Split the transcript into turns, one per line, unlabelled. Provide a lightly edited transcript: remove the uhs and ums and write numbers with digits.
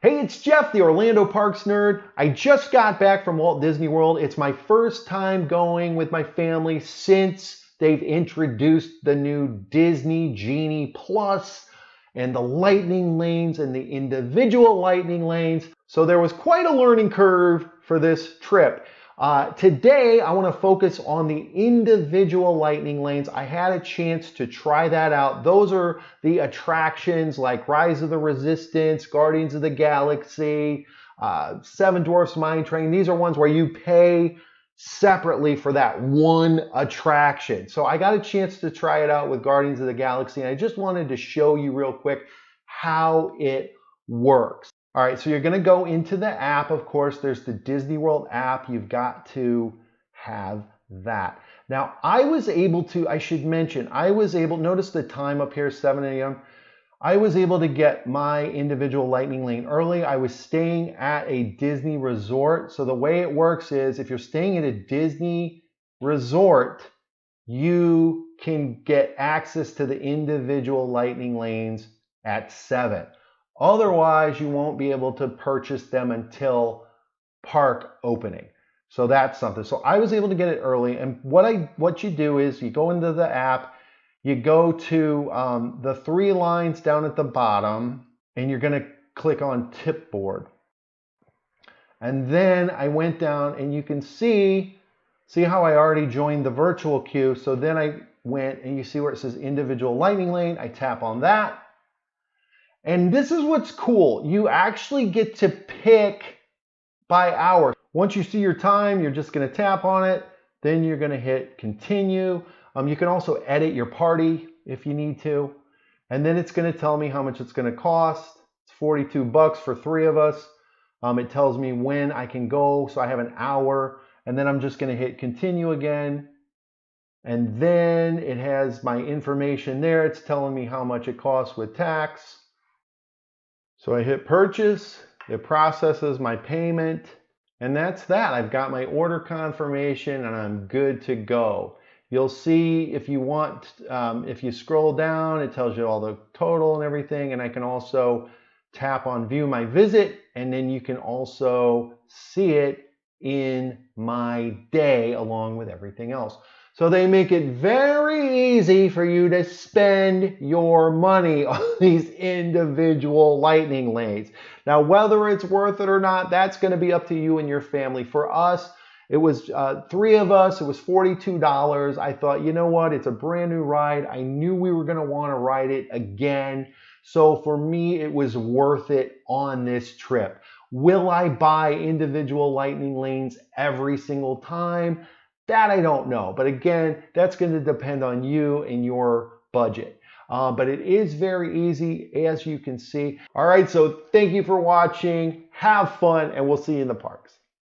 Hey, it's Jeff, the Orlando Parks nerd. I just got back from Walt Disney World. It's my first time going with my family since they've introduced the new Disney Genie Plus and the Lightning Lanes and the individual Lightning Lanes. So there was quite a learning curve for this trip. Today, I want to focus on the individual Lightning Lanes. I had a chance to try that out. Those are the attractions like Rise of the Resistance, Guardians of the Galaxy, Seven Dwarfs Mine Train. These are ones where you pay separately for that one attraction. So I got a chance to try it out with Guardians of the Galaxy, and I just wanted to show you real quick how it works. All right, so you're going to go into the app. Of course, there's the Disney World app. You've got to have that. Now, I should mention, notice the time up here, 7 a.m. I was able to get my individual Lightning Lane early. I was staying at a Disney resort. So the way it works is if you're staying at a Disney resort, you can get access to the individual Lightning Lanes at 7. Otherwise, you won't be able to purchase them until park opening. So that's something. So I was able to get it early. And what you do is you go into the app, you go to the 3 lines down at the bottom, and you're going to click on tip board. And then I went down, and you can see how I already joined the virtual queue. So then I went, and you see where it says individual Lightning Lane. I tap on that. And this is what's cool. You actually get to pick by hour. Once you see your time, you're just going to tap on it. Then you're going to hit continue. You can also edit your party if you need to. And then it's going to tell me how much it's going to cost. It's 42 bucks for 3 of us. It tells me when I can go. So I have an hour. And then I'm just going to hit continue again. And then it has my information there. It's telling me how much it costs with tax. So I hit purchase, it processes my payment, and that's that. I've got my order confirmation and I'm good to go. You'll see if you want, if you scroll down, it tells you all the total and everything, and I can also tap on view my visit, and then you can also see it in my day along with everything else. So they make it very easy for you to spend your money on these individual Lightning Lanes. Now, whether it's worth it or not, that's going to be up to you and your family. For us, it was 3 of us. It was $42. I thought, you know what? It's a brand new ride. I knew we were going to want to ride it again. So for me, it was worth it on this trip. Will I buy individual Lightning Lanes every single time? That I don't know. But again, that's going to depend on you and your budget. But it is very easy, as you can see. All right, so thank you for watching. Have fun, and we'll see you in the parks.